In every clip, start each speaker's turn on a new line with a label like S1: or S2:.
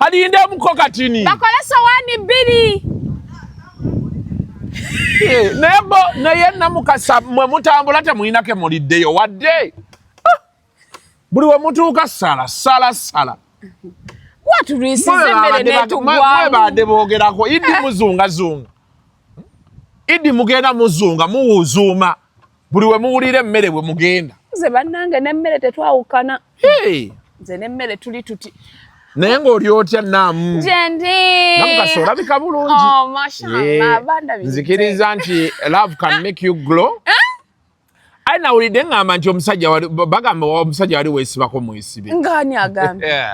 S1: Halinde mukokatini.
S2: Bakola sowani bbiri.
S1: Nebo naye Namukasa mwe mutambula temuyinake muliddeyo wadde. Buli we mutuuka sala.
S2: Watulwisiza emmere n'etugwamu.
S1: Mwebadde boogerako Idi muzunga. Idi mugenda muzunga muwuzuuma. Buli we muwulira emmere bwe mugenda.
S2: Nze bannange n'emmere tetwawukana. Nze n'emmere tuli tuti.
S1: Naye ng'oli otya Namu?
S2: Jendi.
S1: Namukasa olabika bulungi.
S2: Oh, mashallah. Abanda bize.
S1: Nzikiriza nti love can make you glow. Ai nawulidde ngamba nti bagamba omusajja wali weesibako mwesibe.
S2: Ngani agambye.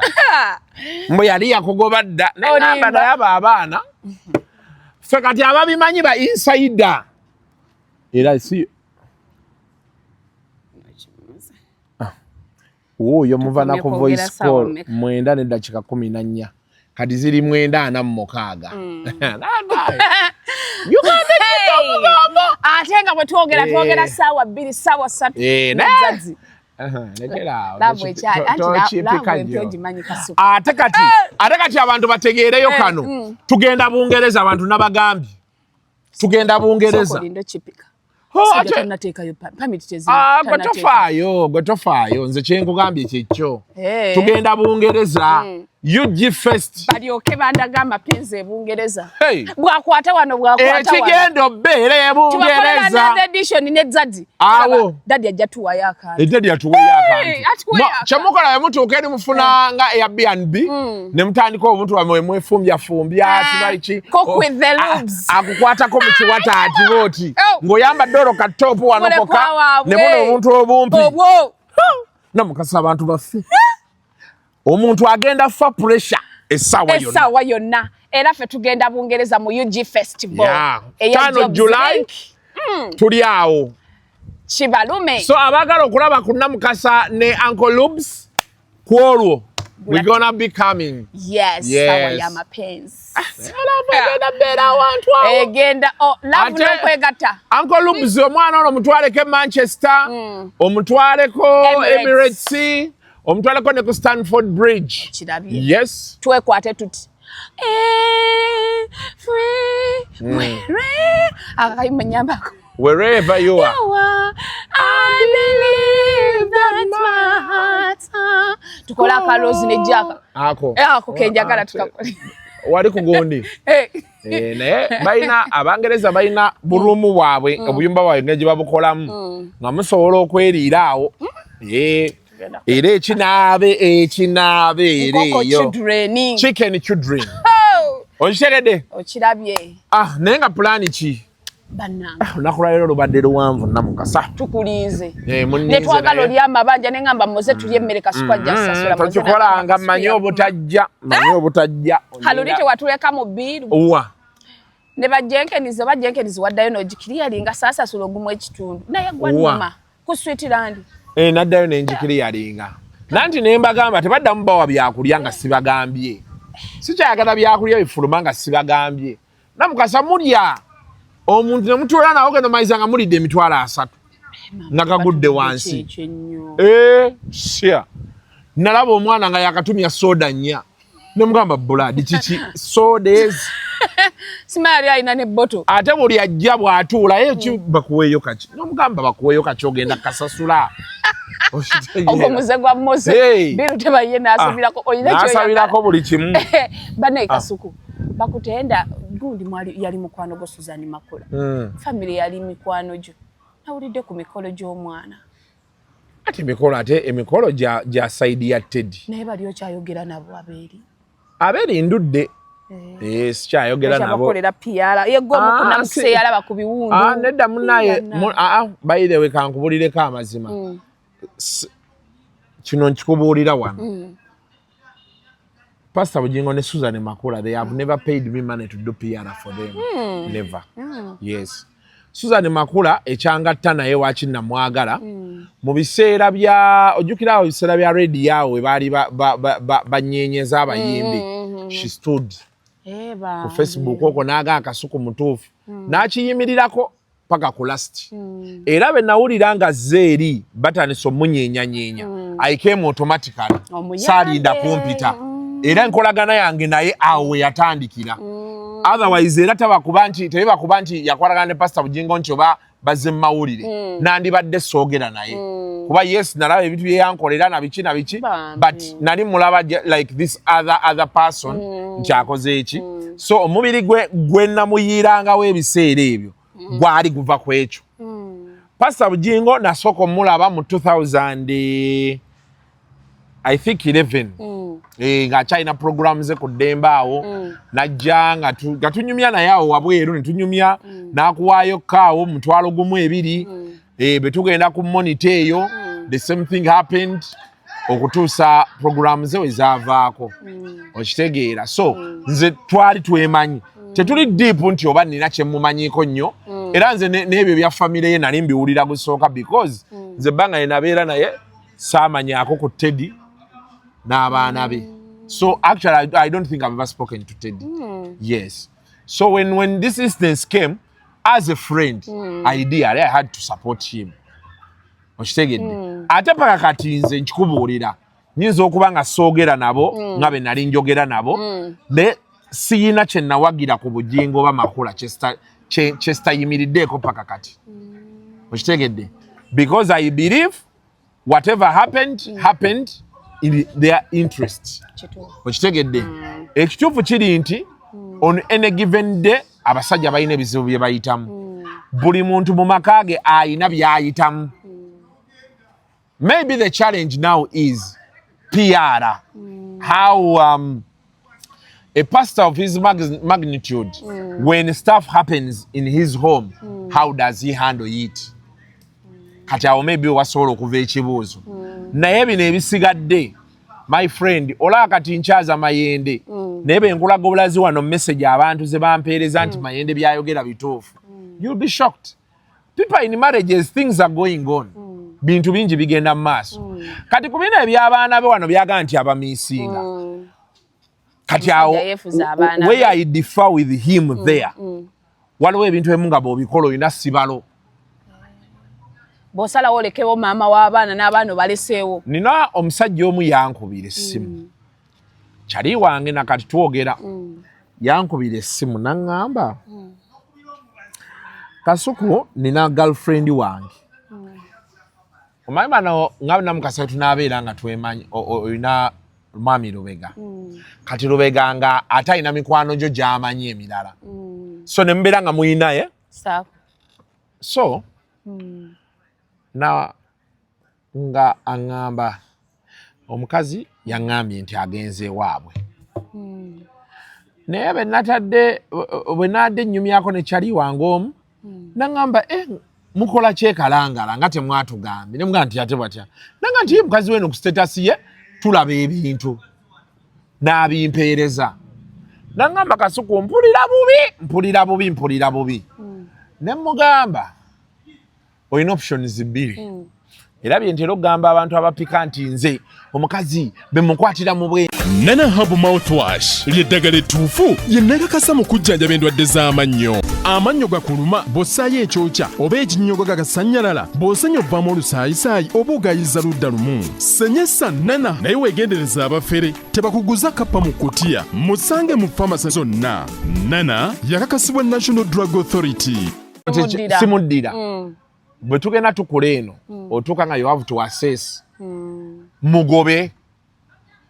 S1: Mwe yali yakugoba dda. Nengamba naye abo abaana. Ffe kati ababimanyi ba insider. Era si Oyo muva na ku voice call 9:14. Kati ziri 9:46. You can
S2: atenga bwe twogera sawa 2 sawa 3.
S1: Nazazi. Ate kati abantu bategeereyo kano. Tugenda Bungereza abantu nabagambye. Tugenda Bungereza. Gwetofaayo nze kyenkugambye kyekyo. Tugenda Bungereza. UG Fest.
S2: Balyoke bandagamba penze Bungereza. Bwakwata wano bwakwata.
S1: Ekigendo bbeere Bungereza.
S2: Tubakola edition ne Zaddi.
S1: Awo.
S2: Daddy ajja tuwa yakandi.
S1: Daddy atuwa yakandi. Kyamukola yamutuuka eri mufuna nga Airbnb. Ne mutandika omuntu wamwe mwefumbya sibaliki.
S2: Cook with the lubes.
S1: Akukwatako mu kiwata ati boti. Ng'oyambadde oloka top wanokoka. Ne muna omuntu obumpi. Namukasa abantu baffe. Omuntu agenda fa pressure essawa
S2: yonna era ffe tugenda Bungereza mu UG Festival.
S1: 5 July tuli awo.
S2: Kibalume.
S1: So abagala okulaba ku Namukasa ne Uncle Lubes kwolwo. We're gonna be coming.
S2: Yes. Sawa ya mapenzi.
S1: Egenda
S2: love n'okwegata.
S1: Uncle Lubes omwana ono mutwaleko Manchester. Omutwaleko Emirates. Omutwaleko ne ku Stanford Bridge. Yes.
S2: Twekwate tuti.
S1: Wherever you are.
S2: I believe that my heart. Tukola Carlos ne Jaka. Ako kenjagala tukakola.
S1: Wali kugondi. Naye balina Abangereza balina burumu bwabwe obuyumba bwabwe ng'egye babukolamu nga musobola okweriira awo. Era ekinaabe ereeyo. Chicken children. Okitegedde?
S2: Okirabye.
S1: Naye nga pulaani ki?
S2: Bannange.
S1: Olunaku lwa leero lubadde luwanvu Namukasa.
S2: Tukuliize. Ne twagala oli amabanja ne ngamba muze tulye emmere Kasuku ajja sasula.
S1: Tokikolanga mmanyi obutajja.
S2: Halulite watuleka mu bbiiru.
S1: Uwa.
S2: Ne bajenkenizi waddayo n'ogikiriyalinga saasasula ogumu ekitundu. Naye gwa nnuma ku Sweetland.
S1: Naddayo n'enjikiriyalinga. Nanti ne mbagamba tebaddamu bawa byakulya nga sibagambye. Sikyayagala byakulya bifuluma nga sibagambye. Namukasa mulya. Omuntu ne mutuula nawo geno mayiza nga mulidde emitwalo 3. Nga gagudde wansi. Sya. Nalaba omwana nga yakatumya soda 4. Ne mugamba buladi kiki sodas.
S2: Simali alina ne bottle.
S1: Ate buli ajja bw'atuula ekyo bakuweeyo kaki. Nomugamba bakuweeyo kaki ogenda kasasula.
S2: Omuze gwa Mose. Biru tebaye n'asabirako oyina kyo.
S1: N'asabirako buli kimu.
S2: Bane Kasuku. Bakutenda gundi mwali yali mukwano go Suzan Makula. Family yali mikwano gyo. Nawulidde ku mikolo gy'omwana.
S1: Ate emikolo gya side ya Teddy.
S2: Naye bali okyayogera nabo abeeri.
S1: Abeeri ndudde. Sikyayogera nabo.
S2: Bakolera PR. Yegwa mukuna muse yalaba ku biwundu.
S1: Nedda munnaye by the way kankubulireko amazima. Kino nkikubuulira wano. Pastor Bujingo ne Suzan Makula, they have never paid me money to do PR for them. Never. Yes. Suzan Makula ekyangatta naye wakinna mwagala mu biseera bya ojjukira biseera bya radio yawe baali banyenyeza abayimbi. She stood ku Facebook okwo n'aga Kasuku mutuufu n'akiyimirirako paka ku last. Era be nawulira nga batandise omunyeenya. I came automatically. Saalinda kumpita. era enkolagana yange naye awo yatandikira otherwise era tebakuba nti yakolagana ne Pastor Bujingo nti oba bazze mu mawulire nandibadde soogera naye kuba yes nalaba ebintu bye yankolera na biki but nali mulaba like this other person nti akoze eki so omubiri gwe namuyirangawo ebiseera ebyo gwali guva ku ekyo Pastor Bujingo nasooka omulaba mu 2000 I think 11 nga China programs ze ku Demba awo najja nga tunyumya naye awo wabweru ne tunyumya nakuwaayo kaawo mutwalo gumu ebiri betugenda ku monitor eyo the same thing happened okutuusa programs ze wezaavaako okitegeera so nze twali twemanyi tetuli deep nti oba nina kyemumanyiko nnyo era nze n'ebyo bya famire ye nali mbiwulira gusooka because nze bbanga nenabeera naye saamanyako ku Teddy n'abaana be so actually I don't think I've ever spoken to Teddy yes so when this instance came as a friend ideally I had to support him okitegedde ate paka kati nze nkikubuulira nyinza okuba nga soogera nabo nga be nali njogera nabo ne siyina kye nawagira ku Bujingo oba Makula kyesitayimiriddeeko paka kati okitegedde because I believe whatever happened in their interest okitegedde ekituufu kiri nti on any given day abasajja balina ebizibu bye bayitamu buli muntu mu maka ge ayina byayitamu maybe the challenge now is PR how a pastor of his magnitude when stuff happens in his home how does he handle it kati awo maybe wasobola okuva ekibuuzo naye bino ebisigadde my friend olaba kati nkyaza mayende naye benkulaga obulazi wano message abantu ze bampeereza nti mayende byayogera bituufu you'll be shocked people in marriages things are going on bintu bingi bigenda mu maaso kati ku bino ebyabaana be wano byaga nti abamiisinga kati awo where I differ with him there waliwo ebintu ebimu nga bw'obikola olina sibalo
S2: bosala olekewo mama w'abaana n'abaana baleseewo
S1: nina omusajja omu yankubira essimu kyali wange nakati twogera yankubira essimu naŋŋamba Kasuku nina girlfriend wange omanyi bano nga Namukasa tunaabeera nga twemanyi olina mwami Lubega kati Lubega nga ate alina mikwano gyo gy'amanyi emirala so ne mubeera nga muyinaye so na nga aŋŋamba omukazi yaŋŋambye nti agenze ewaabwe naye bwe naadde ennyumyako ne kyali wange omu naŋŋamba mukola kyekalangala nga temwatugambye ne mugaa nti ate batya nanga nti ye mukazi weno ku sitatasi ye tulaba ebintu n'abimpeereza naŋŋamba Kasuku mpulira bubi ne mugamba olina options bbiri era byentera okugamba abantu abapika nti nze omukazi bemukwatira mu bwe
S3: Nana Hub Mouthwash lyeddagala ettuufu ye Nakakasa mu kujjanjaba endwadde z'amannyo. Amannyo gakuluma bw'ossaayo ekyokya oba ekinnyogo gagasanyalala bw'osenya ovaamu olusaayisaayi oba ogayiza ludda lumu. Senyesa Nana naye weegendereza abafere tebakuguza kappa mu kutiya musange mu famasi zonna. Nana yakakasibwa National Drug Authority.
S1: Simuddira bwe tugenda tukula eno otuuka nga you have to assess mugobe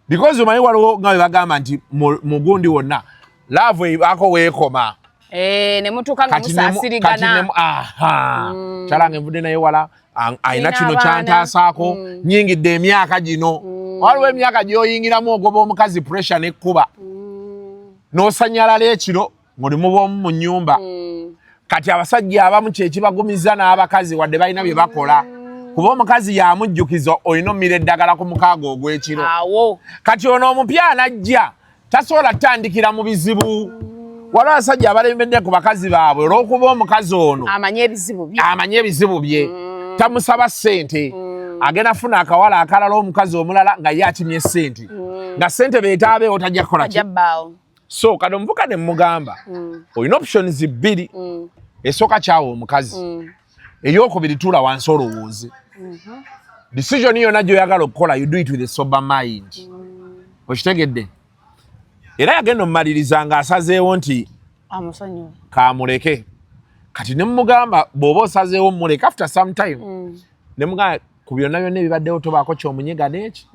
S1: because omanyi waliwo nga bwe bagamba nti mugundi wonna laavu ebaako weekoma
S2: ne mutuuka nga musaasirigana
S1: kyalange envudde naye wala ayina kino kyantaasaako nyingidde emyaka gino waliwo emyaka gy'oyingiramu ogoba omukazi pressure n'ekkuba n'osanyalala ekiro ng'olimu bw'omu mu nnyumba kati abasajja abamu kyekibagumiza n'abakazi wadde balina bye bakola kuba omukazi yamujjukiza olina omira eddagala ku mukaaga ogw'ekiro kati ono omupya anajja tasobola ttandikira mu bizibu waliwo abasajja abalembedde ku bakazi baabwe olw'okuba omukazi ono
S2: amanyi ebizibu bye tamusaba ssente agenda funa akawala akalala omukazi omulala nga ye atimye ssente nga ssente beetaabeewo tajja kukola ki so kati omuvuka ne mugamba olina options bbiri esooka kyawa omukazi ey'okubiri tuula wansi olowooze decision yonna gy'oyagala okukola you do it with a sober mind okitegedde
S1: era yagenda omumaliriza ng'asazeewo nti
S2: amusonyiwe
S1: kaamuleke kati ne mugamba bw'oba osazeewo muleke after some time ne mugamba ku byonna byonna ebibaddewo tobaako ky'omunyiga n'eki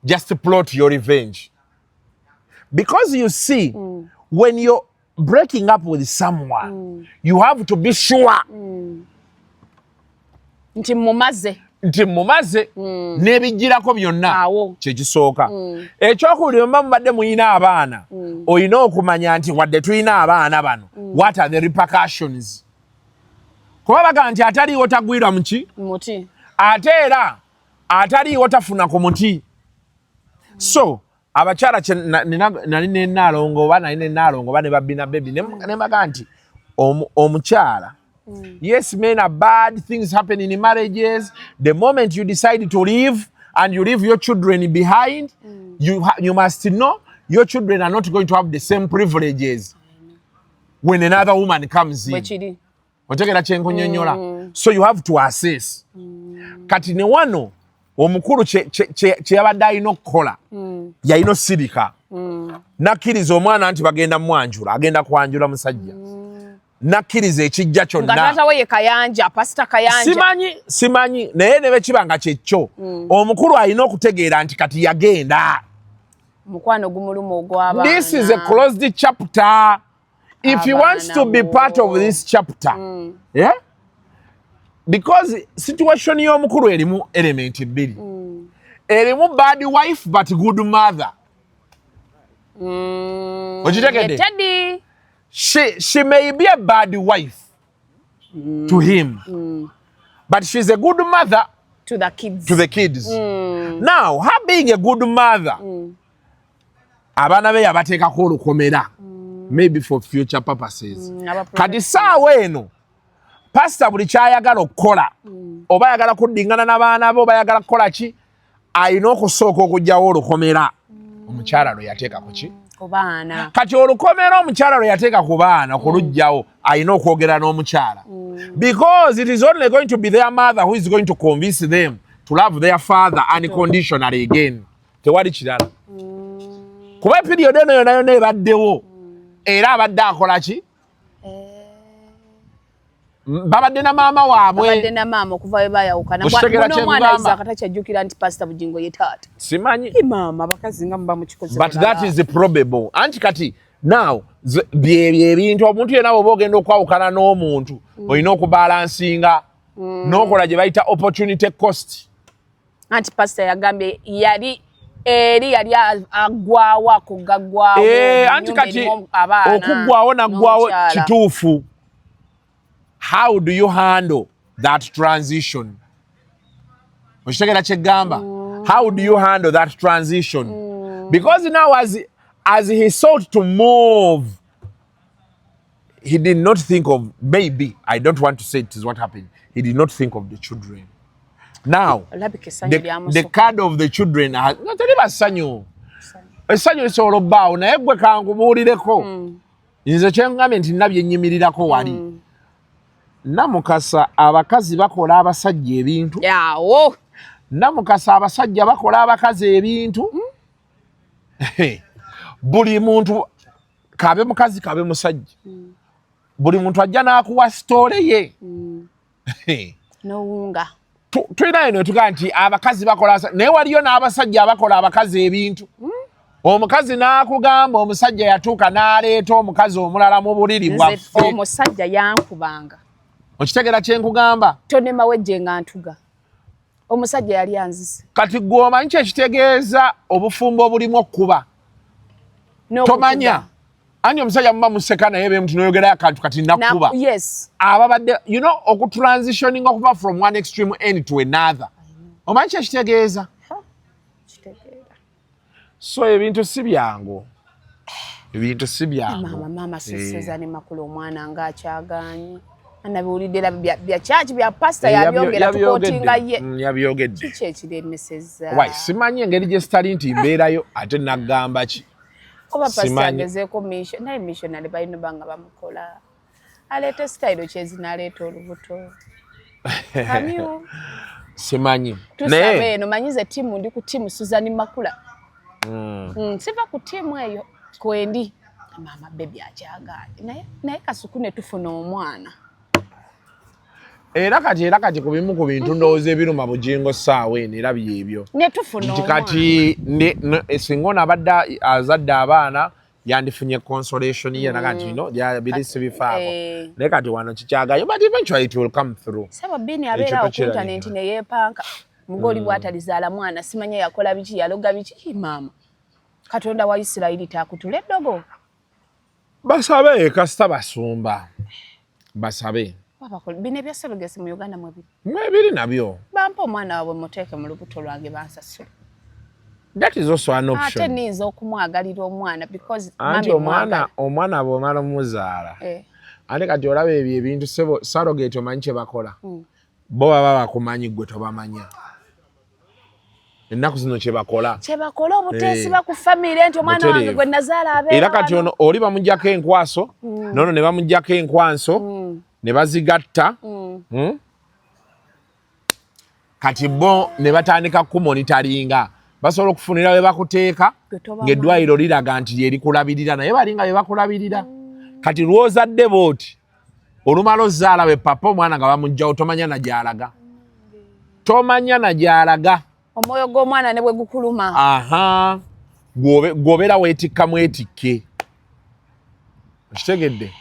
S1: just plot your revenge because you see when you're breaking up with someone you have to be sure
S2: nti mumaze n'ebijjirako byonna kyekisooka ekyokubiri mba mubadde muyina abaana olina okumanya nti wadde tulina abaana bano what are the repercussions kuba baga nti ataliiwo tagwirwa muti ate era ataliiwo tafuna ku muti so abakyala nali nenaalongo oba ne babbina bebi ne baga nti omukyala yes, men are bad. Things happen in marriages. The moment you decide to leave and you leave your children behind, you must know your children are not going to have the same privileges when another woman comes in. So you have to assess. Kati ne wano omukulu kye yabadde alina okukola yalina osirika nakkiriza omwana nti bagenda mwanjula agenda kwanjula musajja nakkiriza ekijja kyonna ngataatawo ye kayanja pasita kayanja
S1: simanyi naye ne bekibanga kyekyo omukulu alina okutegeera nti kati yagenda
S2: mukwano gumuluma ogw'abaana.
S1: This is a closed chapter. If he wants to be part of this chapter, yeah, because situation y'omukulu erimu element bbiri erimu bad wife but good mother.
S2: Okitegedde?
S1: She may be a bad wife to him, but she's a good mother
S2: to the kids.
S1: Now, her being a good mother, abaana be yabateekako olukomera, maybe for future purposes. Kati saawa eno pastor buli kyayagala okukola oba ayagala kuddingana n'abaana be oba ayagala kukola ki alina okusooka okugyawo olukomera omukyala lwe yateeka ku ki
S2: kubaana.
S1: Kati olukomera omukyala lwe yateeka ku baana okulugyawo alina okwogera n'omukyala because it is only going to be their mother who is going to convince them to love their father unconditionally again. Tewali kirala kuba period eno yonna yonna ebaddewo era abadde akola ki babadde na maama waabwe
S2: babadde na maama okuva we baayawukana n'omwana Isaac takyajjukira nti pastor Bujingo ye taata
S1: simanyi
S2: maama abakazi nga muba mukikoze
S1: but that is probable anti kati now byebyo ebintu omuntu yenna bw'oba ogenda okwawukana n'omuntu olina okubalansinga n'okola gye bayita opportunity cost
S2: anti pastor yagambye yali agwawo akugaggwawo
S1: anti kati okuggwawo naggwawo kituufu. How do you handle that transition? Oshitegera kyegamba. How do you handle that transition? Because now as he sought to move, he did not think of, maybe, I don't want to say it is what happened, he did not think of the children. Now, the card of the children, essanyu lisobola obbaawo naye gwe kankubuulireko nze kyengambye nti nabye nnyimirirako wali Namukasa abakazi bakola abasajja ebintu
S2: yawo
S1: Namukasa abasajja bakola abakazi ebintu buli muntu kabe mukazi kabe musajja buli muntu ajja n'akuwa story ye
S2: n'owunga
S1: tulina eno tugaa nti abakazi bakola naye waliyo n'abasajja abakola abakazi ebintu omukazi n'akugamba omusajja yatuuka n'aleeta omukazi omulala mu buliri bwaffe
S2: omusajja yankubanga
S1: okitegera kyenkugamba
S2: tonema wejje nga ntuga omusajja yali anzise
S1: kati gwe omanyi kyekitegeeza obufumbo obulimu okuba tomanya anti omusajja muba museka naye bemutu noyogerayo akantu kati nakuba ababadde okutransitioning okuva from one extreme end to another omanyi kyekitegeeza so ebintu si byangu
S2: mama Suzan Makula omwana ng'akyaganye anabiwuliddera bya church bya pastor yabyongera tukotinga ye
S1: yabyogedde
S2: kiki ekiremeseza
S1: wai simanyi engeri gye sitali nti mbeerayo ate nagamba ki
S2: oba pastor agezeeko naye missionary balina banga bamukola aleeta style kyezina aleeta olubuto kamyo
S1: simanyi
S2: tusabe eno manyize timu ndi ku timu Suzan Makula Siva ku timu eyo kwendi mama baby akyagaanye naye Kasuku ne tufuna omwana.
S1: Era kati ku bimu ku bintu ndowooza ebiruma Bujingo ssaawa eno era byebyo.
S2: Ne tufuna omwana.
S1: Kati singa ono abadde azadde abaana yandifunye consolation ye naga nti biri sibifaako. Naye kati wano kikyagaanye but eventually it will come through.
S2: Saba bini abeera ku internet ne yeepanka. Mugoli bw'atalizaala mwana simanya yakola biki yaloga biki mama. Katonda wa Isirayiri taakutula eddogo.
S1: Basabe kasita basumba. Basabe.
S2: Bino ebyaserugesi mu Uganda
S1: mwebiri nabyo.
S2: Bampa omwana waabwe muteeke mu lubuto lwange bansasule.
S1: That is also an option.
S2: Ate nniinza okumwagalira omwana because
S1: mami omwana bw'omala muzaala. Ate kati olaba ebyo ebintu surrogate omanyi kye bakola. Bo baba bakumanyi gwe tobamanya. Ennaku zino kye bakola
S2: obuteesiba ku famire nti omwana wange gwe nazaala abeera.
S1: Era kati ono oli bamuggyako enkwaso nono ne bamuggyako enkwanso ne bazigatta kati bo ne batandika kumonitaringa basobola okufunira we bakuteeka ng'eddwaliro liraga nti lyeri kulabirira naye balinga be bakulabirira kati lwozadde booti olumala ozzaala we papa omwana nga bamugjawo tomanya na gy'alaga
S2: omwoyo gw'omwana ne bwe gukuluma.
S1: Aha. Gwobeera weetikka mwetikke. Okitegedde?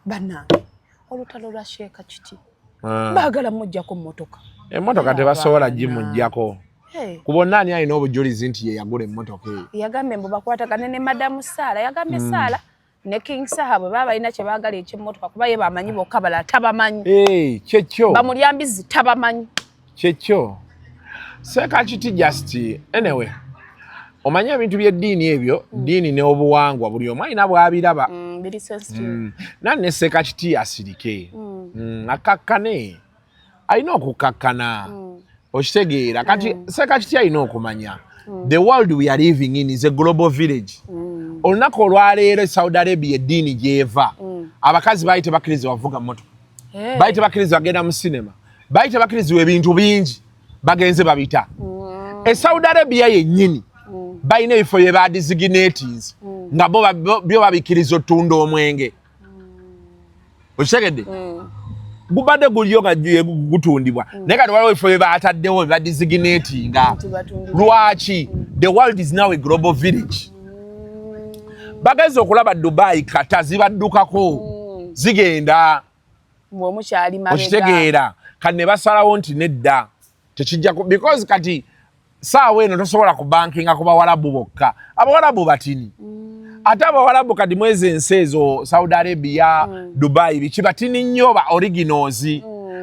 S2: Bannange, olutalo lwa Sheeka kiti. Baagala mujjako mmotoka.
S1: Emmotoka tebasobola gimuggyako. Ku bonna ani alina obujulizi nti ye yagula emmotoka eyo.
S2: Yagambye mbu bakwatagane ne Madamu Saala. Yagambye Saala ne King Saha bwe baba balina kye baagala eky'emmotoka kuba ye bamanyi bokka balala tabamanyi. Kyekyo. Bamulyambizi tabamanyi.
S1: Kyekyo. Seka kiti just anyway. Omanya ebintu by'eddiini ebyo, ddiini n'obuwangwa buli omu alina bw'abiraba.
S2: Biri sensitive.
S1: Nanne Seka kiti asirike. Akakkane. Alina okukakkana. Okitegeera. Kati Seka kiti alina okumanya. The world we are living in is a global village. Olunaku olwaleero Saudi Arabia eddiini gy'eva. Abakazi baali tebakkirizibwa bavuga mmotoka. Baali tebakkirizibwa bagenda mu sinema. Baali tebakkirizibwa ebintu bingi. Bagenze babita. Saudi Arabia yennyini balina ebifo bye badesignators nga byo babikkiriza ottunda omwenge. Okitegedde? Gubadde gulyo nga gutundibwa. Naye kati waliwo ebifo bye bataddewo bye badesignatinga. Lwaki? The world is now a global village. Bagenze okulaba Dubai kata zibaddukako zigenda.
S2: Bw'omukyali mabega.
S1: Okitegeera. Kati ne basalawo nti nedda. Tekijjako because kati saawa eno tosobola ku bankinga ku bawalabu bokka. Abawalabu batini. Ate abawalabu kati mwezi ensi ezo Saudi Arabia, Dubai biki batini nnyo ba originals.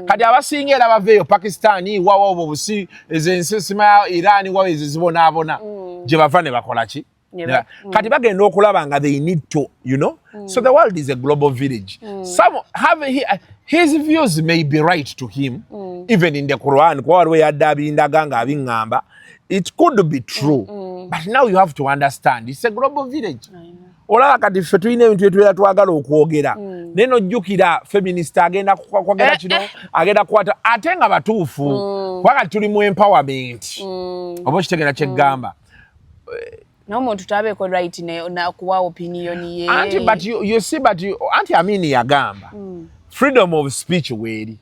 S1: Kati abasinga era baveeyo Pakistani wawa obusi ezensi sima Iran wawa ezibonaabona gye bava ne bakola ki? Kati bagenda okulaba nga they need to, you know. So the world is a global village. Some have his views may be right to him, even in the Quran. It could be true, but now you have to understand it's a global village. Olaba kati ffe tulina ebintu bye twagala okwogera. Neno jjukira feminist agenda kwogera kino, agenda kwata ate nga batuufu. Kwakati tuli mu empowerment. Oba kitegera kyeggamba.
S2: N'omuntu tabeeko right na kuwa opinion ye.
S1: Auntie, but you see, Auntie Amini yagamba. Freedom of speech weeri.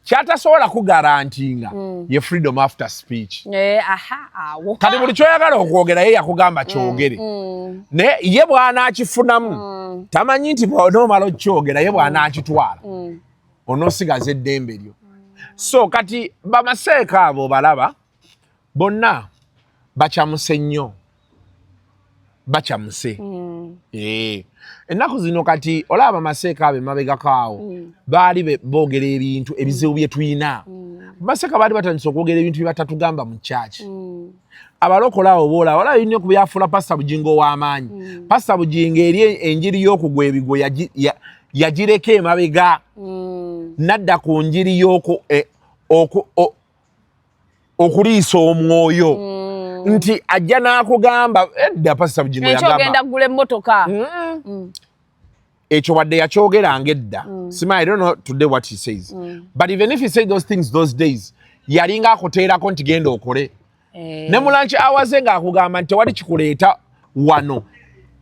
S1: Kyatasobola kugarantinga ye freedom after speech.
S2: Awo.
S1: Kati buli kyoyagala okwogera ye yakugamba kyogere. Ne ye bw'anaakifunamu tamanyi nti bw'onoomala okyogera ye bw'anaakitwala. Onoosigaza eddembe lyo. So kati bamaseeka abo balaba bonna bakyamuse nnyo. Bachamuse. Ennaku zino kati olaba amaseeka abe mabegako awo baali boogera ebintu ebizibu bye tulina. Amaseeka baali batandise okwogera ebintu bye batatugamba mu church. Abalokola awo boola wala nnyo ku byafuula Pastor Bujingo w'amaanyi. Pastor Bujingo eri enjiri y'okugwa ebigo yagireka emabega. Nadda ku njiri y'oko okuliisa omwoyo. Nti ajja n'akugamba edda Pastor Bujingo yagamba.
S2: Ekyogenda gula emmotoka.
S1: Ekyo wadde yakyogeranga edda. I don't know today what he says. But even if he said those things those days, yalinga akoteerako nti genda okole.
S2: ne mu lunch hours nga akugamba nti wali kikuleeta wano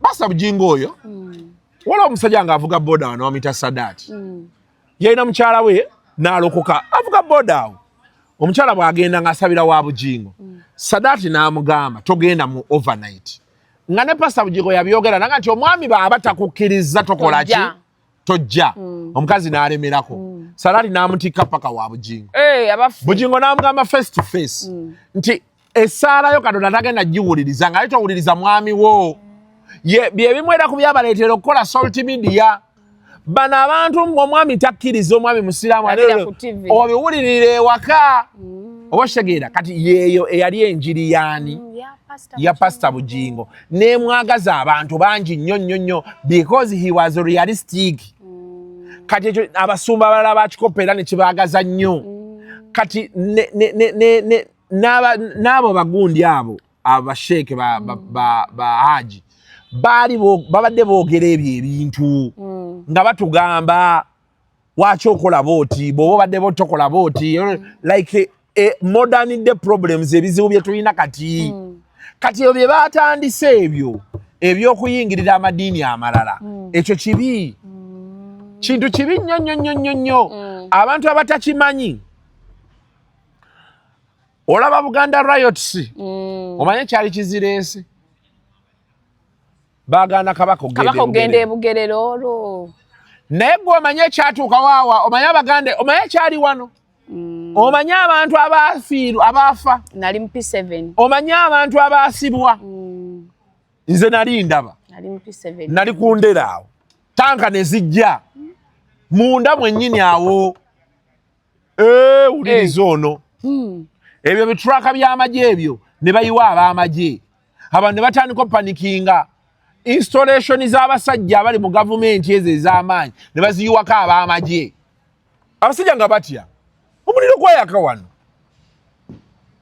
S2: basa Bujingo oyo wala omusajja nga avuga boda wano amita Sadati yalina mukyala we n'alokoka avuga boda awo omukyala bw'agenda ng'asabira wa Bujingo Sadati n'amugamba togenda mu overnight nga ne Pastor Bujingo yabyogera nanga nti omwami baba takukkiriza tokola ki tojja omukazi n'alemerako Sadati n'amutikka paka wa Bujingo Bujingo n'amugamba face to face nti essaala yo Katonda tagenda giwuliriza nga towuliriza mwami wo bye bimwera ku byabaleetera okukola salt media bano abantu omwami takkiriza omwami musiraamu obiwulirire ewaka oba kitegeera kati yeeyo eyali enjiri yaani ya Pastor Bujingo nemwagaza abantu bangi nnyo because he was realistic kati ekyo abasumba abalala bakikopa era ne kibaagaza nnyo kati n'abo bagundi abo abasheeke ba haji babadde boogera ebyo ebintu nga batugamba waki okola booti bw'oba obadde botokola booti like modern day problems ebizibu bye tulina kati ebyo bye batandise ebyo ebyokuyingirira amadiini amalala ekyo kibi kintu kibi nnyo abantu abatakimanyi olaba Buganda riots omanye kyali kizireese bagana kabaka ogende
S4: Bugerero olwo
S2: naye gwe omanye ekyatuuka waawa omanye abagande omanye kyali wano omanye abantu abaafa
S4: nali mu P7
S2: omanye abantu abaasibwa nze nali ndaba nali ku ndera awo tanka ne zijja munda mwennyini awo wuliriza ono ebyo bitraka by'amagye ebyo ne bayiwa ab'amagye abantu ne batandika opanikinga installation z'abasajja abali mu gavumenti ezo ez'amaanyi ne baziyiwako ab'amagye abasajja nga batya omuliro gwayaka wano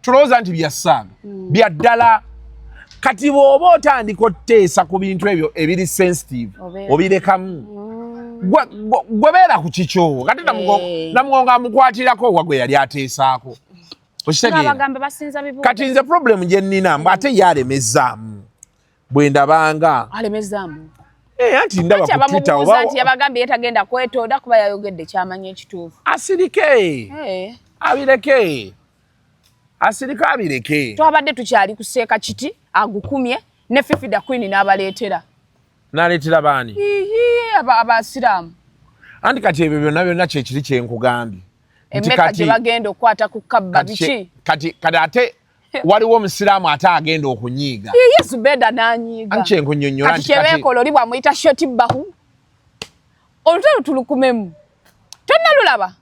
S2: tulowooza nti byassaaga bya ddala kati bw'oba otandika otteesa ku bintu ebyo ebiri sensitive obirekamu gwe beera ku kikyo kati namugonga amukwatirako wa gwe yali ateesaako kati nze problem gye nnina mbu ate ye alemezaamu bwe ndabanga
S4: alemezaamu
S2: anti ndaba ku Twitter oba
S4: nti yabagambye yetagenda kwetonda kuba yayogedde kyamanya ekituufu
S2: asirike abireke abireke
S4: twabadde tukyali kuseeka kiti agukumye ne Fifida Queen n'abaleetera
S2: baani
S4: abasiraamu
S2: anti kati ebyo byonna kyekiri kyenkugambye
S4: emmeka gye bagenda okukwata ku kabba biki
S2: kati ate waliwo omusiraamu ate agenda okunyiiga
S4: Yesu beda n'anyiiga
S2: kyenkunyonnyola
S4: kati kyebeekola oli bwamuyita shoti bahu olutalo tulukumemu tonnalulaba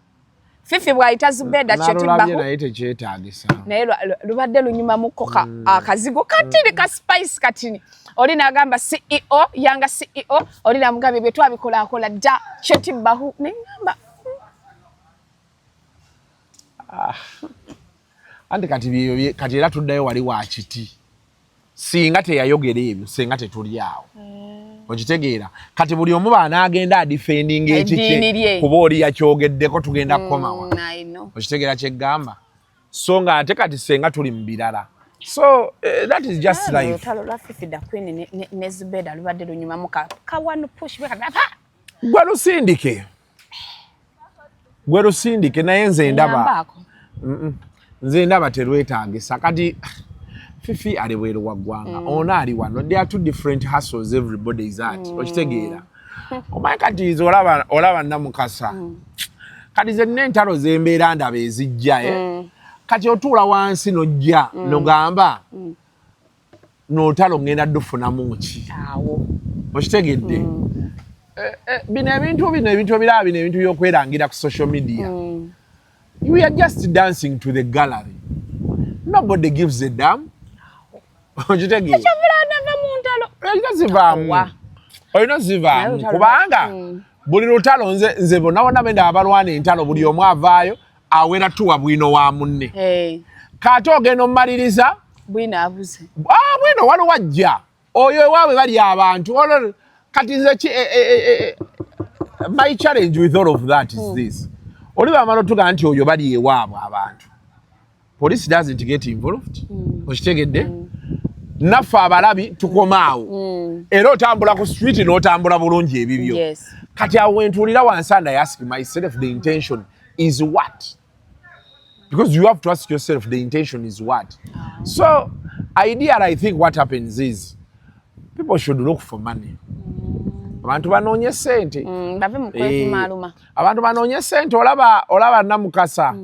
S4: Fifi bw'ayita Zubeda shoti bahu
S2: naye tekyetaagisa
S4: naye lubadde lunyumamuko akazigo katini ka spice katini oli n'agamba CEO yanga CEO oli n'amugambye bye twabikolakola dda shoti bahu neŋŋamba
S2: anti kati era tuddayo wali wa kiti singa teyayogera ebyo singa tetuli awo okitegeera kati buli omu baanaagenda adifendinga ekikye kuba oli yakyogeddeko tugenda kukomawa okitegeera kyeggamba so nga ate kati senga tuli mu birala so that is just life
S4: olutalo lwa Fifida Queen ne Zubeda lubadde lunyumamu kawanu push gwe lusindike naye nze ndaba nze ndaba terwetaagisa kati Fifi ali bweru wa ggwanga ono ali wano there are two different hustles everybody is at okitegeera omanyi kati izo olaba Namukasa kati ze n'entalo z'embeera ndaba ezijja kati otuula wansi nojja nogamba n'olutalo ngenda dufunamu ki okitegedde bino ebintu ebiraba bino ebintu by'okwerangira ku social media you are just dancing to the gallery nobody gives a damn okitegeera olina zivaamu kubanga buli lutalo nze bonna benda abalwana entalo buli omu avaayo awera tuwa bwino wa munne kati ogenda omumaliriza bwino abuze
S2: bwino waliwo ajja oyo ewaabwe bali abantu kati nze my challenge with all of that is this oli bamala otugaa nti oyo bali ewaabwe abantu
S1: police doesn't get involved. Okitegedde? Naffe abalabi tukomaawo. Era otambula ku street n'otambula bulungi ebibyo.
S2: Yes.
S1: Kati awo wentulira wansi and I ask myself the intention is what? Because you have to ask yourself the intention is what? So, ideally, I think what happens is people should look for money. Abantu banoonye ssente.
S2: Bave mu kwefumaluma.
S1: Abantu banoonye ssente olaba Namukasa.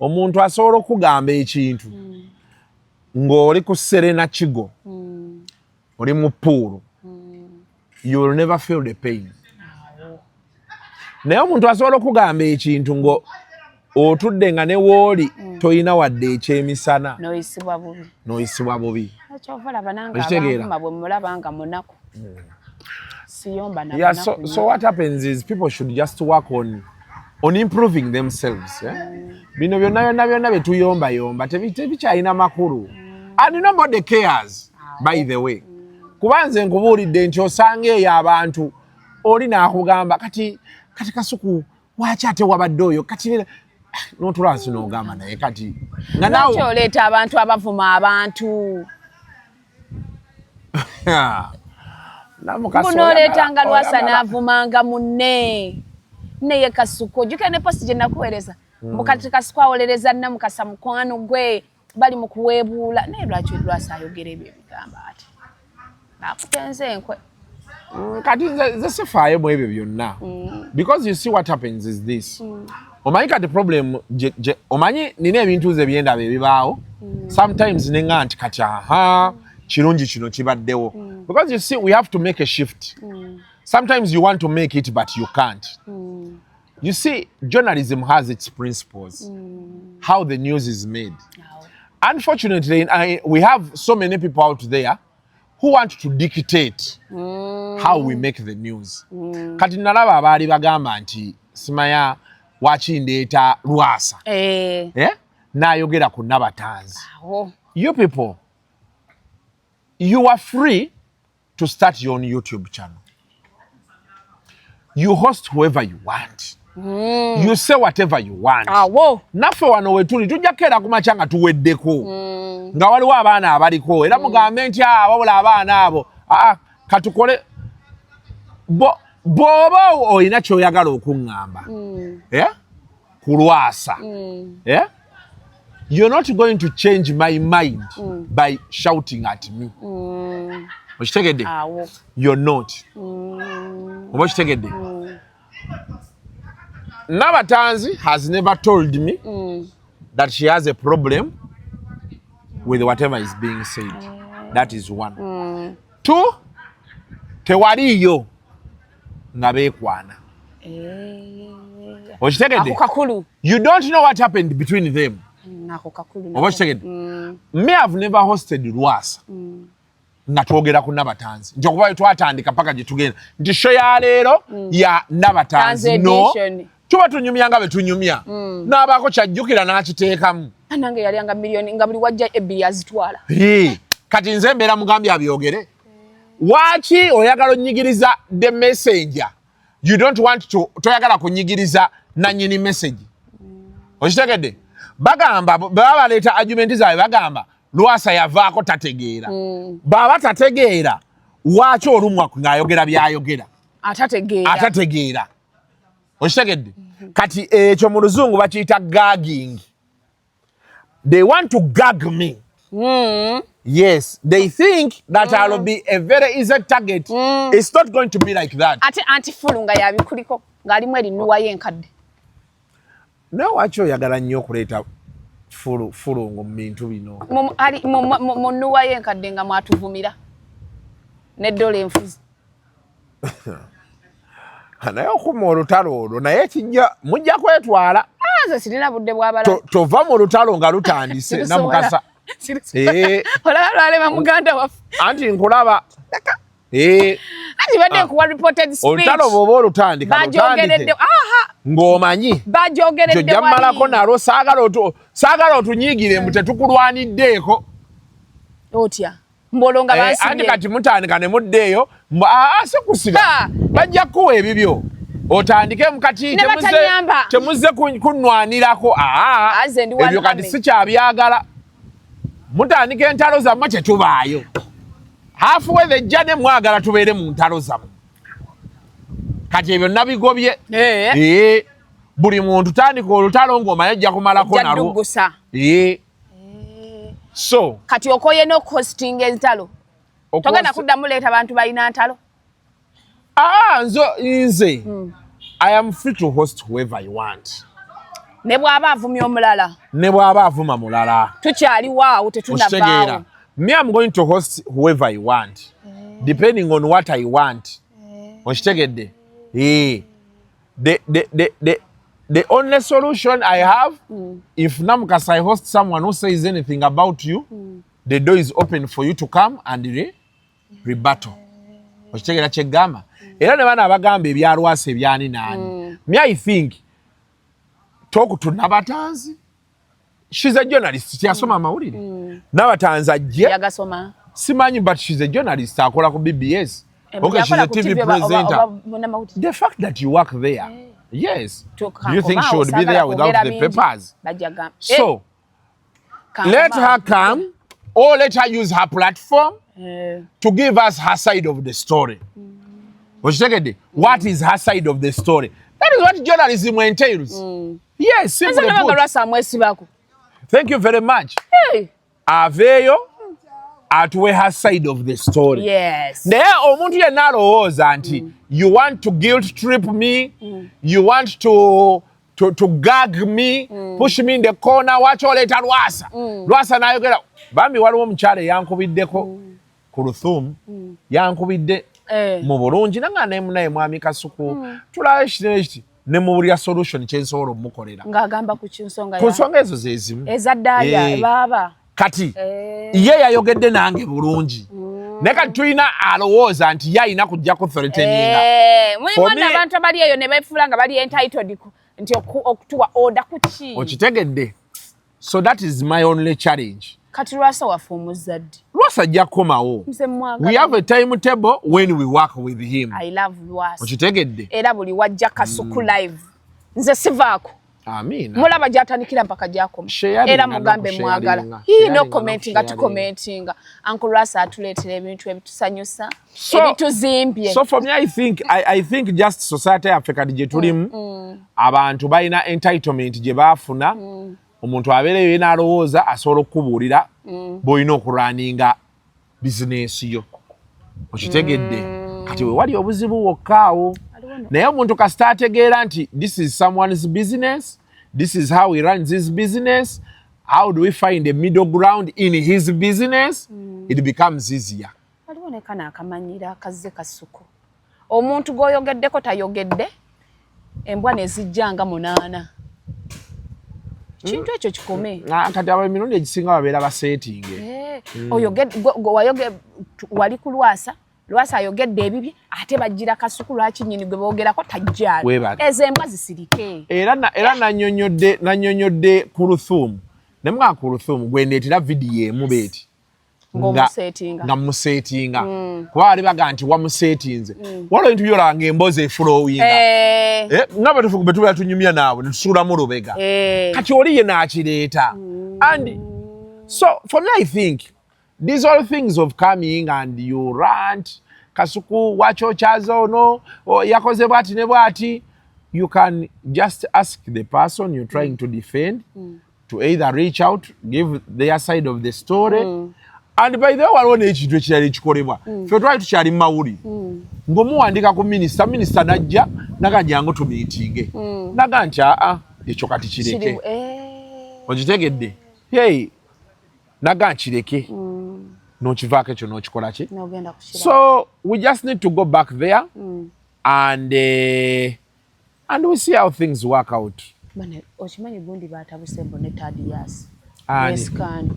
S1: Omuntu asobola okugamba ekintu. Ng'oli ku Serena Kigo. Oli mu pool. You will never feel the pain. Naye omuntu asobola okugamba ekintu ngo otudde nga ne wooli toyina wadde ekyemisana. Noyisibwa bubi. Yeah, so what happens is people should just work on improving themselves. Bino byonna betuyomba tebikyalina makulu. And nobody cares, by the way. Kubanze nkubuulidde nti osanga eyo abantu oli n'akugamba kati Kasuku waki ate wabadde oyo kati n'otulwansi n'ogamba naye kati nga nawe
S2: lwaki oleeta abantu abavuma abantu munoleetanga lwasa n'avumanga munne neye Kasuku ojjukira ne posti gye nakuweereza mukati Kasuku awolereza Namukasa mukwano gwe bali mu kuweebuula naye lwaki lwasa ayogera ebyo ebigamba ati akutenze enkwe
S1: kati nze sifaayo mu ebyo byonna because you see what happens is this omanyi kati problem omanyi nina ebintu ze byendaba ebibaawo sometimes nenga nti kati kirungi kino kibaddewo because you see we have to make a shift sometimes you want to make it but you can't you see journalism has its principles how the news is made unfortunately we have so many people out there who want to dictate how we make the news. Kati nalaba abaali bagamba nti simaya wakindeeta lwasa. N'ayogera ku Nabatanzi. You people, you are free to start your own YouTube channel. You host whoever you want. You say whatever you want. Naffe wano wetuli tujja kukeera ku makya nga tuweddeko. Nga waliwo abaana abaliko era mugambe nti wabula abaana abo katukole bw'oba olina ky'oyagala okuŋŋamba ku lwasa you're not going to change my mind by shouting at me. Okitegedde? You're not. Oba okitegedde? Nabatanzi has never told me that she has a problem with whatever is being said. That is one. Two, tewaliyo nga beekwana. Okitegedde? You don't know what happened between them. Oba okitegedde? Me have never hosted Lwasa. Nga twogera ku Nabatanzi. Nti okuba twatandika paka gye tugenda. Nti show ya leero ya Nabatanzi. No. Tuba tunyumya nga betunyumya. N'abaako kyajjukira n'akiteekamu.
S2: Nange yalyanga miliyoni nga buli wajja ebbiri azitwala.
S1: Kati nze mbeera mugambye abyogere. Waki oyagala onyigiriza the messenger? You don't want to toyagala kunyigiriza nannyini message. Okitegedde? Bagamba baba baleeta argument zaabwe bagamba Lwasa yavaako tategeera. Baba tategeera waki olumwa ng'ayogera by'ayogera. Atategeera. Okitegedde? Kati ekyo mu luzungu bakiyita gagging. They want to gag me. Yes, they think that I'll be a very easy target. It's not going to be like that.
S2: Ate anti-fulu nga yabikuliko ng'alimu erinuwa y'enkadde.
S1: Naye waki oyagala nnyo okuleeta fulungu mu bintu bino?
S2: Mu nnuwa y'enkadde nga mwatuvumira n'eddola enfuzi.
S1: Naye okuma olutalo olwo naye kijja mujja kwetwala.
S2: Nze sirina budde bw'abala.
S1: Tova mu lutalo nga lutandise Namukasa.
S2: Olaba lwalema muganda waffe.
S1: Anti nkulaba.
S2: Anti badde kuwa reported speech.
S1: Olutalo bw'oba olutandika lutandike. Ng'omanyi.
S2: Bajogeredde wali.
S1: Jojja mmalako nalwo saagala otunyiigire mbu tetukulwaniddeeko.
S2: Otya. Mbolonga basi.
S1: Anti kati mutandika ne muddeeyo si kusiba. Bajja kuwa ebibyo.
S2: otandike mukati temuze kunnwanirako ebyo kati sikyabyagala mutandika entalo zammwe tetubaayo halfway thejja ne mwagala tubeere mu ntalo zammwe kati ebyo nabigobye buli muntu tandika olutalo ng'omanya ojja kumalako nalwo so
S5: kati okoye n'okuhostinga entalo togenda kuddamu leeta abantu balina ntalo
S2: nze I am free to host whoever I want.
S5: Ne bw'aba avumya omulala.
S2: Ne bw'aba avuma mulala.
S5: Tukyali waawo tetunnavaawo.
S2: Me I'm going to host whoever I want. Depending on what I want. Okitegedde? The only solution I have, if Namukasa I host someone who says anything about you, the door is open for you to come and rebuttal. Okitegera kyegamba? Era ne bana abagamba ebyalwasa ebyani nani. Me I think talk to Nabatanzi. She's a journalist. Yasoma amawulire. Nabatanzi ajje.
S5: Yagasoma.
S2: Simanyi but she's a journalist akola ku BBS. Okay, she's a TV presenter. The fact that you work there. Yes. Do you think she would be there without the papers? So, let her come or let her use her platform to give us her side of the story. What is her side of the story? That is what journalism entails. Yes, simply put. Thank you very much. Aveyo atuwe her side of the story.
S5: Yes.
S2: Naye omuntu yenna alowooza nti you want to guilt trip me, you want to gag me, push me in the corner, wakyoleta Lwasa. Lwasa n'ayogera bambi waliwo omukyala yankubiddeko ku Luthumu yankubidde mu bulungi nanga naye mwami Kasuku tulaba ekiti ne mubulira solution kyensobola omukolera
S5: ng'agamba ku nsonga
S2: ku nsonga ezo ze zimu
S5: ezaddaaya baaba
S2: kati ye yayogedde nange bulungi naye kati tulina alowooza nti ye alina kujjako threateninga
S5: mulimu abantu abali eyo ne beefuula nga bali entitled nti okutuwa order ku ki
S2: okitegedde. So that is my only challenge.
S5: Kati Lwasa wafe omuzadde.
S2: Lwasa ajja kukomawo. We have a timetable when we work with him.
S5: I love Lwasa.
S2: Okitegedde.
S5: Era buli wajja Kasuku live. Nze sivaako.
S2: Amina.
S5: Mulaba gyatandikira mpaka gyakoma. Era mugambe mwagala. Hii no commenting ati commentinga. Uncle Lwasa atuleetera ebintu ebitusanyusa. Ebituzimbye. So
S2: for me I think just society Africa gye tulimu abantu balina entitlement gye baafuna. Omuntu abeereyo yena alowooza asobola okukubuulira bw'olina okulwaninga bizinesi yo. Okitegedde. Kati we wali obuzibu wokkaawo. Naye omuntu kasita ategeera nti this is someone's business, this is how he runs his business, how do we find a middle ground in his business, it becomes easier.
S5: Waliwo ne kana akamanyira akazze Kasuku. Omuntu gw'oyogeddeko tayogedde, embwa ne zijjanga 8. Kintu ekyo kikome.
S2: Kati abo emirundi egisinga babeera baseetinge.
S5: Wali ku Lwasa, Lwasa ayogedde ebibi ate bajjira Kasuku lwaki nnyini gwe boogerako tajjala. Ezo embwa zisirike.
S2: Era nannyonnyodde ku Luthumu. Ne mga ku Luthumu gwe ndeetera vidiyo emu beeti. Nga museetinga. Kuba bali baga nti wamuseetinze. Waliwo ebintu byolaba ng'emboozi efulowinga. Nga batufu be tubeera tunyumya naawe ne tusuulamu lubega. Kati oli ye n'akireeta. And so for me I think these all things of coming and you rant, Kasuku wakyokyaza ono, yakoze bwati ne bwati, you can just ask the person you're trying to defend to either reach out, give their side of the story. And by the way, waliwo n'ekintu ekirala ekikolebwa. Ffe twali tukyali mu mawulire. Ng'omuwandiika ku minisita n'ajja naganjangu tumiitinge. Naga nti ekyo kati kireke. Okitegedde? Hey, naga nkireke. N'okivaako ekyo n'okikola ki? So we just need to go back there and we see how things work out.
S5: Bane okimanyi gundi baatabuse mbone Atabusse. Grace Khan.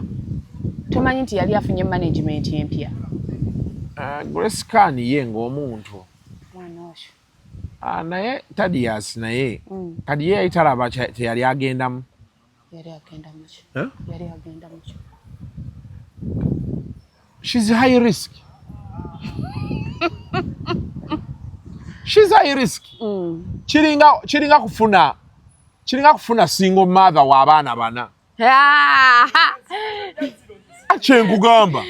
S5: Tumanyi nti yali afunye management empya.
S2: Grace Khan ye ng'omuntu.
S5: Mwanosho.
S2: Naye Atabusse naye kati ye talaba teyali agendamu.
S5: Yali agendamu ki? Yali agendamu ki?
S2: She's high risk. She's high risk.
S1: kiringa kufuna single mother w'abaana bana. Kyenkugamba.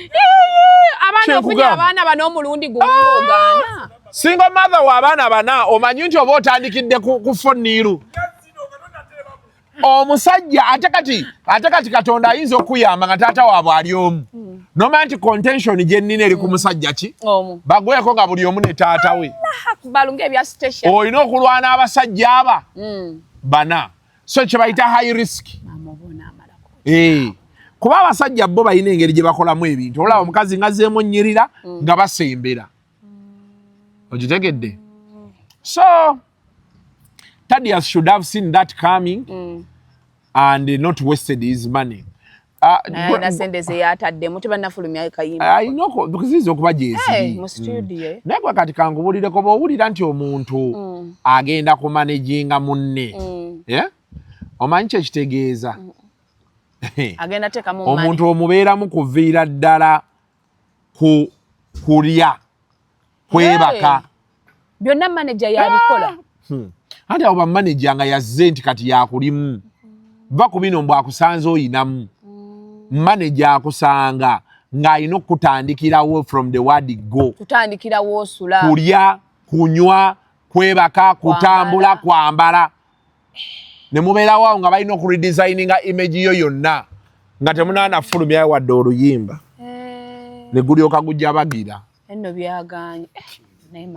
S5: Abaana ofunye abaana bano omulundi gumu ng'ogaana.
S1: Single mother w'abaana bana omanyi nti oba otandikidde ku foniiru. Omusajja ate kati Katonda ayinza okuyamba nga taata waabwe ali omu. Nomanyi nti contention gye nnina eri ku musajja ki? Bagweko nga buli omu ne taata we.
S5: Balunga ebya station.
S1: Olina okulwana abasajja aba bana. So kye bayita high risk. Kuba abasajja bo balina engeri gye bakolamu ebintu. Olaba omukazi ng'azzeemu nnyirira nga basembera. Ogitegedde? So Thaddeus should have seen that coming and not wasted his money.
S5: Na sente ze yataddemu tebannafulumya kayimba.
S1: Ayina okuziza okuba gyeziri.
S5: Mu studio.
S1: Naye gwe kati kankubuulireko bw'owulira nti omuntu agenda kumanaginga munne. Omanyi kye kitegeeza?
S5: Agenda teekamu mani.
S1: Omuntu omubeeramu kuviira ddala kulya, kwebaka.
S5: Byonna manager yabikola.
S1: Ate abo bamanager nga yazze nti kati yakulimu. Va ku bino mbw akusanze oyinamu. Manager akusanga ng'alina okutandikirawo from the word go.
S5: Kutandikirawo osula.
S1: Kulya, kunywa, kwebaka, kutambula, kwambala. Ne mubeerawo awo nga balina okuredesigninga image yo yonna nga temunaanafulumyayo wadde oluyimba. Ne gulyoka gujja bagira.
S5: Enno byaganye.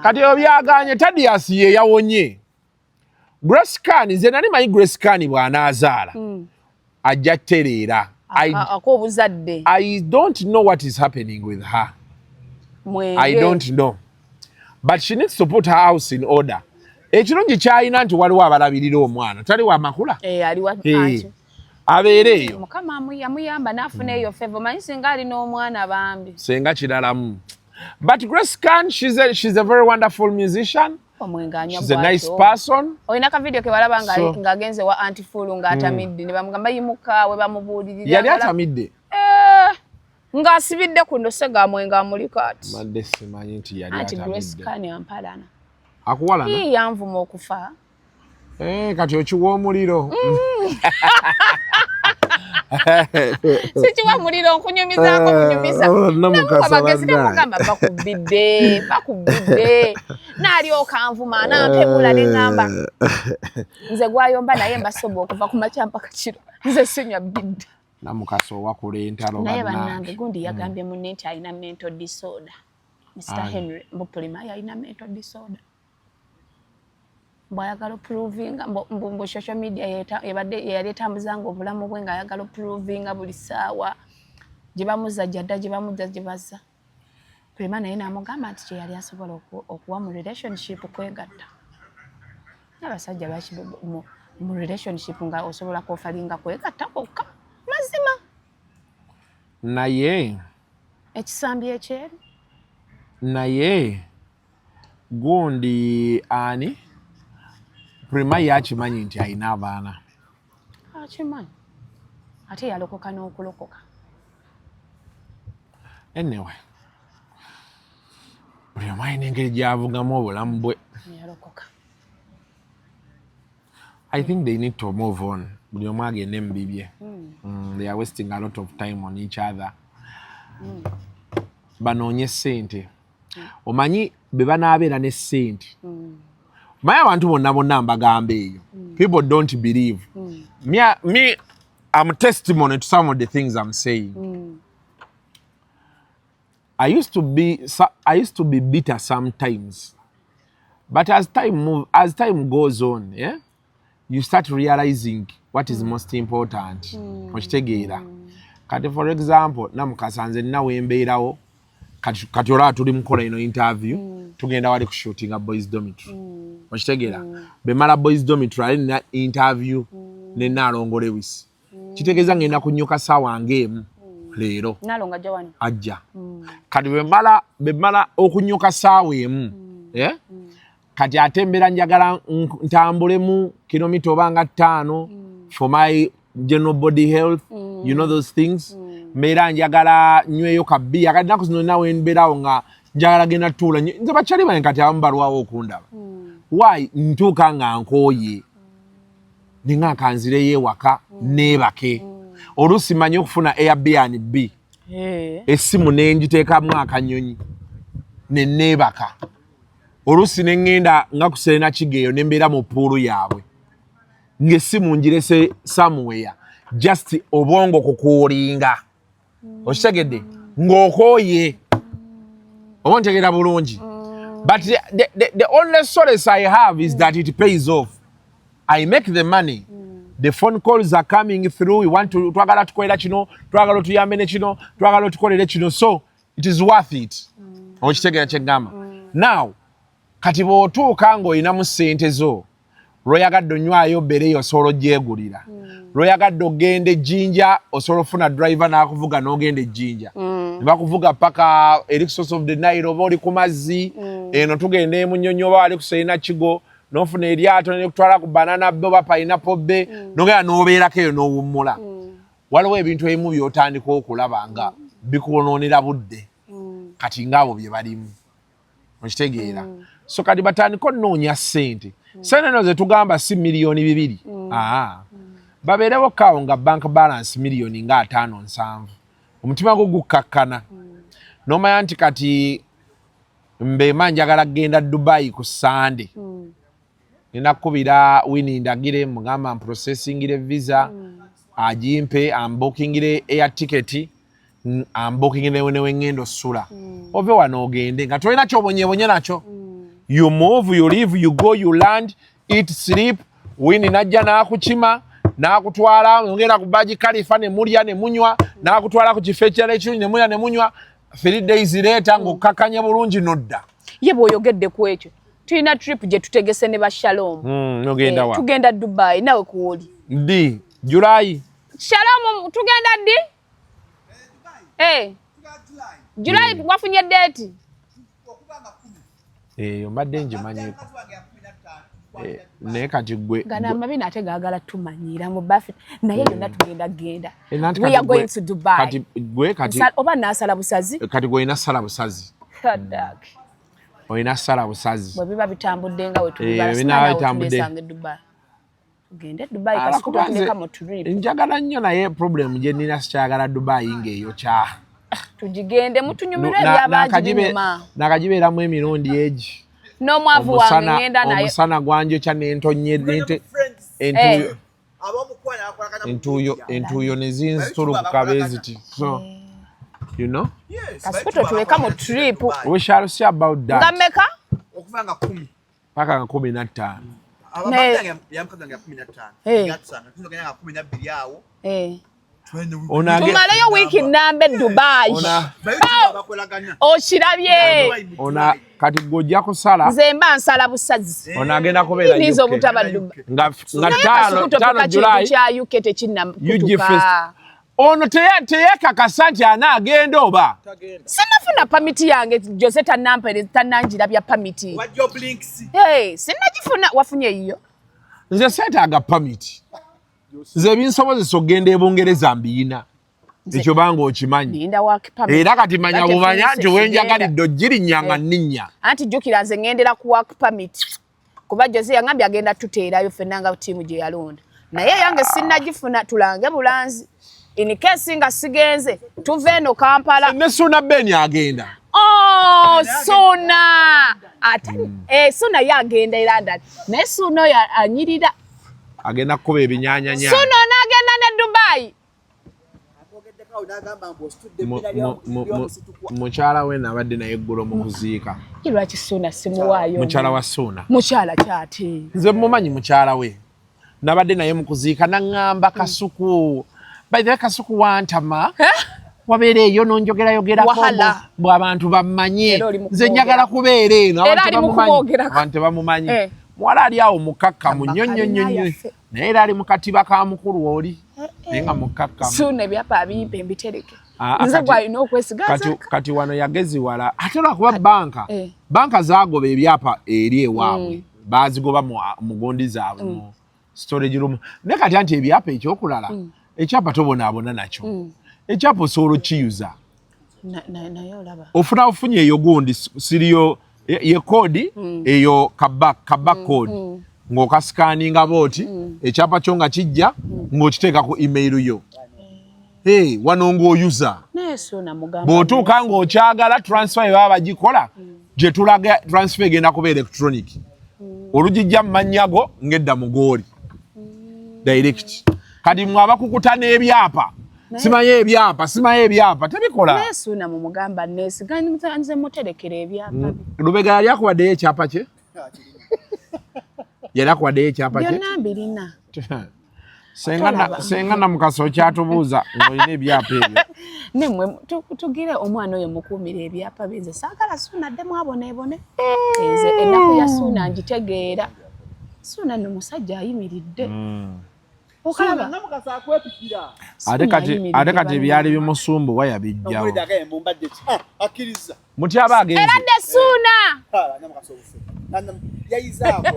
S1: Kati ebyo byaganye Thaddeus ye yawonye. Grace Khan, nze nali manyi Grace Khan bw'anaazaala ajja ttereera.
S5: Ak'obuzadde.
S1: I don't know what is happening with her. I don't know. But she needs to put her house in order. Ekirungi kyalina nti waliwo abalabirira omwana. Tali wa Makula?
S5: Aliwo anti.
S1: Abeereeyo.
S5: Mukama amuyamba n'afuna eyo favor. Manyi singa alina omwana bambi.
S1: Senga kiralamu. But Grace Khan, she's a very wonderful musician. She's a nice person.
S5: Oyina ka video ke walaba ng'agenze wa antifulu ng'atamidde ne bamugamba yimuka we bamubuulirira.
S1: Yali atamidde?
S5: Ng'asibidde ku ndose ng'amwenga amuli kati.
S1: Madde simanyi nti yali atamidde.
S5: Anti Grace Khan ampalana.
S1: Akuwalana?
S5: Yanvuma okufa.
S1: Kati okiwa omuliro.
S5: Sikiwa muliro nkunyumizaako kunyumiza.
S1: Namukasa
S5: bagamba bakubidde. N'alyoka anvuma n'ampemula ne ŋŋamba. Nze gwayomba naye mbasoba okuva ku makya mpaka kiro. Nze sinywa bidde.
S1: Namukasa owa Parental
S5: naye bannange gundi yagambye munne nti alina mental disorder. Mr. Henry Mbupulima yalina mental disorder. Bwayagala provinga mbu social media yali etambuzanga obulamu bwe ng'ayagala provinga buli ssaawa gye bamuzza jadda gye bamuzza gye bazza. Prima naye n'amugamba nti kye yali asobola okuwa mu relationship kwegatta. N'abasajja lwaki mu relationship nga osobola kwofalinga kwegatta kwokka mazima.
S1: Naye
S5: Ekisambi ekyeru.
S1: Naye gundi ani Prima yakimanyi nti alina abaana.
S5: Akimanyi. Ate yalokoka n'okulokoka.
S1: Anyway. Buli omu alina engeri gy'avugamu obulamu bwe.
S5: Yalokoka.
S1: I think they need to move on. Buli omu agende mu bibye. They are wasting a lot of time on each other. Banoonye ssente. Omanyi be banaabeera ne ssente. Maya abantu bonna mbagamba eyo. People don't believe. Me, I'm testimony to some of the things I'm saying. I used to be bitter sometimes. But as time goes on, yeah, you start realizing what is most important. Okitegeera. Kati for example, Namukasa nze nawe mbeerawo kati olaba tuli mukola ino interview tugenda wali kushootinga boys dormitory. Okitegeera. Bemala boys dormitory alina interview ne Nalongo Lewis. Kitegeeza ngenda kunyuka ssaawa ng'emu leero.
S5: Nalongo ajja wano.
S1: Ajja. Kati bemala okunyuka ssaawa emu. Yeah? Kati ate mbeera njagala ntambulemu kilomita oba nga 5 for my general body health. You know those things. Mbeera njagala nyweyo kabbiya kati naku zino nawe mbeerawo nga njagala genda tuula nze bakyali bane kati abamu balwawo okundaba. why ntuuka nga nkooye ninga kanzireyo ewaka neebake oluusi manyi okufuna Airbnb essimu nenjiteekamu akanyonyi neneebaka oluusi neŋŋenda nga ku Serena Kigeeyo ne mbeera mu puulu yaabwe ng'essimu njirese somewhere just obwongo kukuulinga okitegedde ng'okooye oba ntegeera bulungi but the only solace I have is that it pays off. I make the money. The phone calls are coming through. We want to twagala tukolera kino, twagala tuyambe ne kino, twagala tukolere kino. So it is worth it. Okitegera kyengamba. Now kati bw'otuuka ng'olinamu ssente zo lw'oyagadde onywayo bbereyo osobola ogyegulira lw'oyagadde ogenda ejjinja osobola ofuna driver n'akuvuga n'ogenda ejjinja ne bakuvuga paka eri source of the Nile oba oli ku mazzi eno tugenda emunyonyi oba wali ku Serena Kigo n'ofuna eryato ne kutwala ku Banana Bay oba Pineapple Bay n'ogenda n'obeerako eyo n'owummula waliwo ebintu ebimu by'otandika okulaba nga bikwonoonera budde kati ng'abo bye balimu okitegeera so kati batandika onnoonya ssente sente eno ze tugamba si miliyoni 2 babeerewo kaawo nga bank balance miliyoni nga 5-7 omutima gwo gukkakkana n'omanya nti kati mbeema njagala kgenda Dubai ku Sande nina kkubira Winnie ndagire mugamba mprocessingire visa agimpe ambokingire air ticket ambokingire newe ngendo osula ove wano ogende nga tolina kyobonyebonye nakyo you move, you live, you go, you land, eat, sleep. Winnie najja n'akukima n'akutwala ngenda ku Baji Khalifa ne mulya ne munywa n'akutwala ku kifo ekirala ekirungi ne mulya ne munywa 3 days later ng'okkakanya bulungi nodda.
S5: Ye bw'oyogedde ku ekyo tulina trip gye tutegese ne ba Shalom.
S1: Ogenda wa?
S5: Tugenda Dubai nawe kuwoli.
S1: Ndi July.
S5: Shalom tugenda ddi? July wafunye date.
S1: Mbadde njimanyeko naye kati gwe
S5: gana mabina ate gaagala tumanyira mu Buffett naye yonna tugenda we are going to Dubai
S1: kati gwe kati
S5: oba nasala busazi
S1: kati gwe ina sala busazi
S5: kadak
S1: oyina sala busazi
S5: bwe biba bitambudde nga we tubala bitambudde Dubai tugende Dubai Kasuku tuteka mu trip
S1: njagala nnyo naye problem gye nina sikyagala Dubai ngeeyo kya
S5: tujigende mutunyumira ebyabaji binyuma
S1: nakagibeeramu emirundi egi
S5: n'omwavu wange ngenda naye
S1: omusana gwanjokya n'entonye entuuyo ne zinzitulukuka beeziti so you know
S5: Kasuku tuleka mu trip
S1: we shall see about that
S5: ngameka
S2: okuva nga 10
S1: paka nga 15
S2: ababanga yamkaza nga 15 ngatsanga tuzogenda nga 12 awo
S5: tumaleyo wiki nambe Dubai okirabye
S1: ona kati gojja kusala
S5: nze mba nsala busazi
S1: ona agenda kubeera
S5: nizo butaba Dubai
S1: nga 5 July
S5: kya UK tekinna
S1: kutuka ono teyekakasa nti anaagenda oba
S5: sinafuna pamiti yange Jose tanampere tananjira bya pamiti sinagifuna wafunye iyo
S1: nze seetaaga pamiti nze ebinsobozesa okgenda e Bungereza mbiyina ekyo banga okimanyi era kati manya bumanya nti wenjagalidde ogirinnyanga nninnya
S5: anti jjukira nze ŋŋendera ku work permit kuba Jose yangambye agenda tuteerayo ffenna nga ttiimu gye yalonda naye yange sinnagifuna tulange bulanzi in case nga sigenze tuve eno Kampala
S1: ne Suna Beni agenda
S5: Suna Suna yagenda e London naye Suna oyo anyirira
S1: agenda kukuba ebinyanyanya
S5: Suna n'agenda ne Dubai
S1: mukyala we nabadde naye eggulo mu kuziika
S5: lwaki Suna simuwaayo
S1: mukyala wa Suna
S5: mukyala kyate
S1: nze mumanyi mukyala we nabadde naye mu kuziika naŋŋamba Kasuku by the way Kasuku wantama wabeera eyo nonjogerayogerako bw'abantu bammanye nze njagala kubeera eno abantu bamumanyi mwala ali awo mukakkamu nnyo naye era ali mu katiba ka mukulu oli naye nga mukakkamu
S5: Suna ebyapa abiyimpe mbitereke nze gwalina okwesigaza
S1: kati wano yageziwala ate lwakuba banka zaagoba ebyapa eri ewaabwe baazigoba mu gondi zaabwe mu storage room naye kati anti ebyapa ekyokulala ekyapa tobonaabona nakyo ekyapa osobola okiyuza
S5: naye olaba
S1: ofuna ofunye eyo gundi siriyo
S4: ye code eyo kabak code ng'okasikaninga booti ekyapa kyo nga kijja ng'okiteeka ku email yo wano ng'oyuza bw'otuuka ng'okyagala transfer baba bagikola gye tulaga transfer egenda kuba electronic olugijja mu mannya go ng'edda mu gooli direct kati mwe abakukuta n'ebyapa simanyi ebyapa tebikola
S5: nesuuna mu mugamba nze muterekera ebyapa
S4: Lubega yali akuwaddeyo ekyapa kye yali akuwaddeyo ekyapa kye
S5: byonna mbirina
S4: senga Namukasa okyatubuuza ng'olina ebyapa ebyo
S5: nemwe tugire omwana oyo mukuumira ebyapa binze saagala suuna addemu aboneebone nze ennaku ya suuna ngitegeera suuna nno musajja ayimiridde okalaba
S4: ate kati byali bimusumbuwa yabijjawo mutyaba agenze
S5: eradde suuna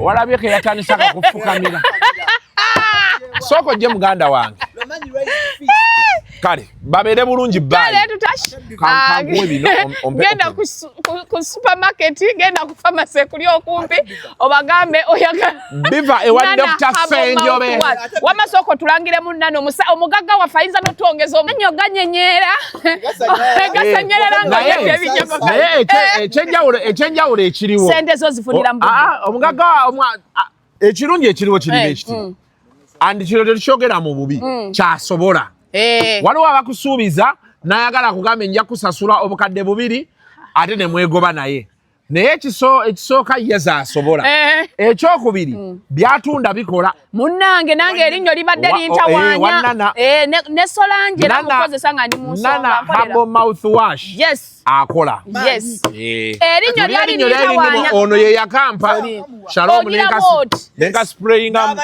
S4: walabye ke yatandisaka kufukamira soko gye muganda wange kale babeere bulungi kankuwe bino
S5: genda ku supermarket genda ku pharmacy kuli okumpi obagambe oyagala
S4: biva ewa Dr. Senjobe
S5: wamasoko tulangire munnano omugagga waffe ayinza n'otwongeza omunyo ganyenyera gasanyerera
S4: naye ekyenjawulo ekiriwo
S5: sente zo zifunira mu
S4: omugagga ekirungi ekiriwo kirimu ekitiibwa andi kino tetukyogera mu bubi kyasobola waliwo abakusuubiza n'ayagala kugamba nja kusasula obukadde 2 ate ne mwegoba naye ekisooka ye zaasobola ekyokubiri byatunda bikola
S5: munnange nange erinnya libadde lintawaanya ne Solange namukozesa nga ndi mu Nsonga
S4: Herbal mouthwash akola
S5: erinnya lyali lintawaanya
S4: ono ye yakampa Shalom nenka sprayinga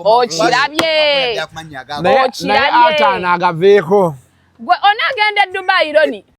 S5: okirabye
S4: naye ataana agaveeko
S5: gwe onaagenda Dubai Roni